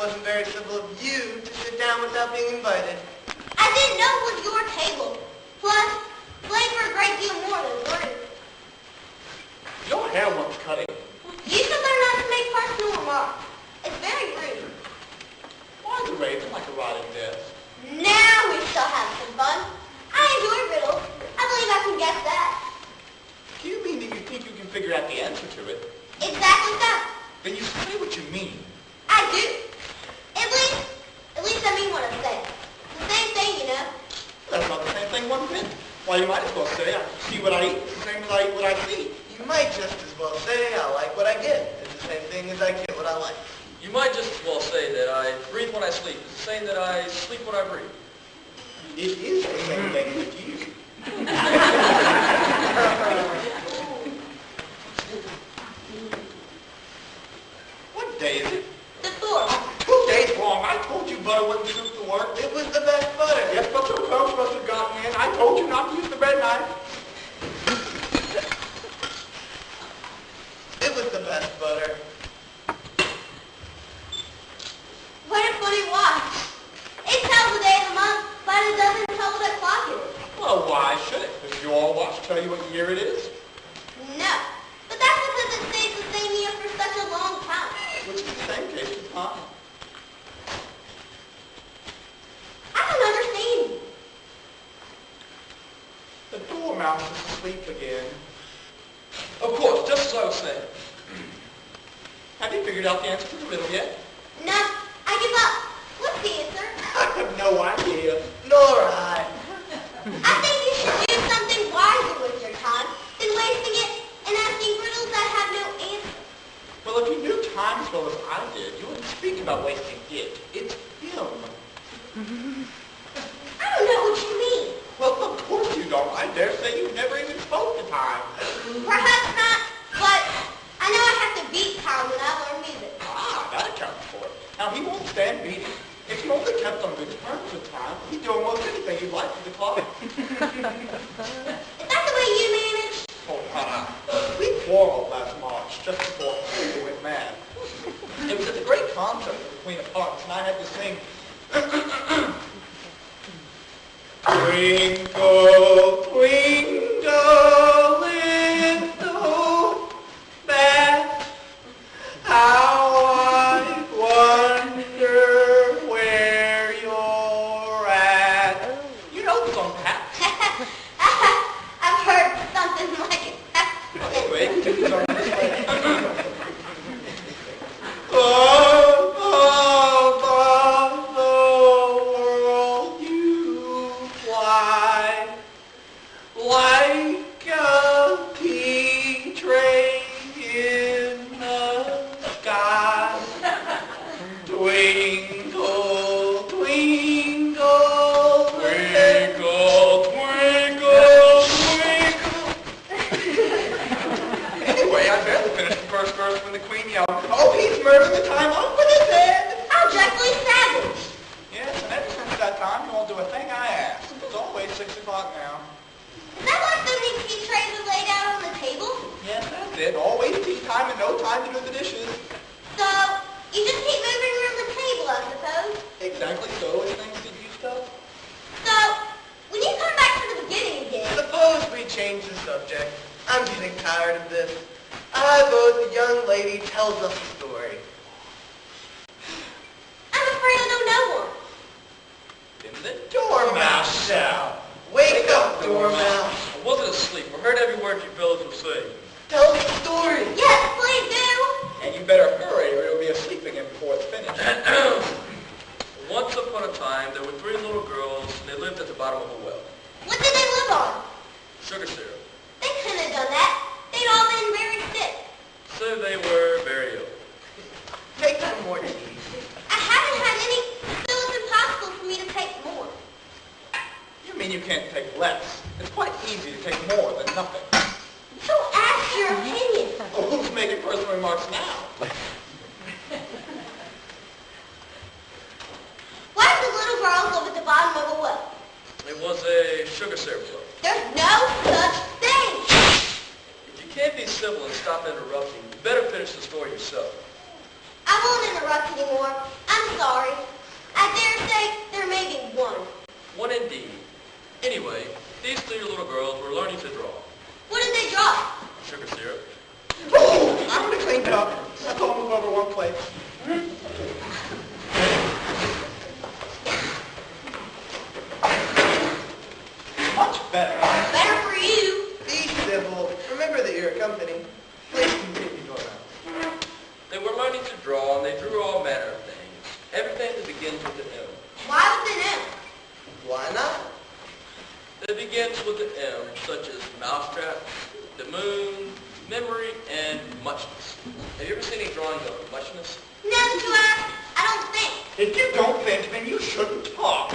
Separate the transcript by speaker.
Speaker 1: wasn't very civil of you to sit down without being invited.
Speaker 2: I didn't know it was your table. Plus, play for a great deal more than learning.
Speaker 3: Your hair wants cutting.
Speaker 2: You should learn not to make personal remarks. It's very rude.
Speaker 3: Why is the raven like a rotting desk?
Speaker 2: Now we shall have some fun. I enjoy riddles. I believe I can guess that.
Speaker 3: Do you mean that you think you can figure out the answer to it?
Speaker 2: Exactly so.
Speaker 3: Then you say what you mean.
Speaker 2: I do. At least I mean what I say. The same thing, you know.
Speaker 3: That's not the same thing one bit. Why, you might as well say, I see what I eat, the same as I eat what I see.
Speaker 1: You might just as well say, I like what I get. It's the same thing as I get what I like.
Speaker 4: You might just as well say that I breathe when I sleep. It's the same that I sleep when I breathe.
Speaker 3: It is the same thing with you. What day is it?
Speaker 2: The fourth.
Speaker 3: 2 days wrong. I told you butter wouldn't suit the work.
Speaker 1: It was the best butter.
Speaker 3: Yes, but your clothes must have gotten in. I told you not to use the bread knife.
Speaker 1: It was the best butter.
Speaker 2: What a funny watch. It tells the day of the month, but it doesn't tell what o'clock it is.
Speaker 3: Well, why should it? Does your watch tell you what year it is?
Speaker 2: No. But that's because it stays the same year for such a long time.
Speaker 3: Which is the same case with mine.
Speaker 2: I don't understand you.
Speaker 3: The dormouse is asleep again.
Speaker 4: Of course, just as I was saying.
Speaker 3: Have you figured out the answer to the riddle yet?
Speaker 2: No, I give up. What's the answer?
Speaker 3: I have no idea.
Speaker 1: Nor I.
Speaker 2: I think you should do something wiser with your time than wasting it and asking riddles that have no answer.
Speaker 3: Well, if you knew time as well as I did, you wouldn't speak about wasting it. It's him.
Speaker 2: I don't know what you mean.
Speaker 3: Well, of course you don't. I dare say you never even spoke to time.
Speaker 2: Perhaps not, but I know I have to beat time when I learn music.
Speaker 3: Ah, that accounts for it. Now, he won't stand beating. If you only kept on good terms with time, he'd do almost anything you'd like with the clock.
Speaker 2: Is that the way you manage?
Speaker 3: Oh, we quarreled last March, just before we went mad. It was at the great concert of the Queen of Hearts, and I had to sing... Twinkle, twinkle, little bat, how I wonder where you're at. You know the song, Pat.
Speaker 2: I've heard something like it.
Speaker 3: Anyway, do the song this way. Above the world you fly, like a tea tray in the sky. Twinkle, twinkle, twinkle, twinkle, twinkle. Anyway, I barely finished the first verse when the Queen yelled, "Oh, he's murdering the time off with his head!"
Speaker 2: How dreadfully savage.
Speaker 3: Yes, and ever since that time, you won't do a thing I ask. It's always 6 o'clock now.
Speaker 2: Is that why so many tea trays are laid out on the table?
Speaker 3: Yes, that's it. Always tea time and no time to do the dishes.
Speaker 2: So, you just keep moving around the table, I suppose?
Speaker 3: Exactly so, as things get used up.
Speaker 2: So, when you come back to the beginning again,
Speaker 1: Suppose we change the subject. I'm getting tired of this. I vote the young lady tells us a story.
Speaker 2: I'm afraid I don't know one.
Speaker 3: In the dormouse shall.
Speaker 1: Wake up, dormouse.
Speaker 4: I wasn't asleep. I heard every word you fellas were saying.
Speaker 1: Tell us a story.
Speaker 2: Yes, please do.
Speaker 3: And you better hurry or you'll be asleep again before it's finished.
Speaker 4: Once upon a time, there were 3 little girls, and they lived at the bottom of a well.
Speaker 2: What did they live on?
Speaker 4: Sugar syrup.
Speaker 2: They couldn't have done that. They'd all been very sick.
Speaker 4: So they were very ill.
Speaker 1: Take some more tea.
Speaker 2: I haven't had any, so it's impossible for me to take more.
Speaker 3: You mean you can't take less? It's quite easy to take more than nothing.
Speaker 2: So ask your opinion.
Speaker 3: Oh, who's making personal remarks now?
Speaker 2: Why did the little girls live at the bottom of a well?
Speaker 4: It was a sugar syrup well.
Speaker 2: There's no such thing.
Speaker 4: If you can't be civil and stop interrupting, you better finish the story yourself.
Speaker 2: I won't interrupt anymore. I'm
Speaker 4: Anyway, these three little girls were learning to draw.
Speaker 2: What did they draw?
Speaker 4: Sugar syrup.
Speaker 3: Oh, I'm going to clean it up. Let's all move over one place. Much better.
Speaker 2: Better for you.
Speaker 1: Be civil. Remember that you're a company. Please continue going on.
Speaker 4: They were learning to draw, and they drew all manner of things. Everything that begins with an M.
Speaker 2: Why was it M?
Speaker 1: Why not?
Speaker 4: That begins with an M, such as mousetrap, the moon, memory, and muchness. Have you ever seen any drawings of muchness?
Speaker 2: No, Joanne, I don't think.
Speaker 3: If you don't think, then you shouldn't talk.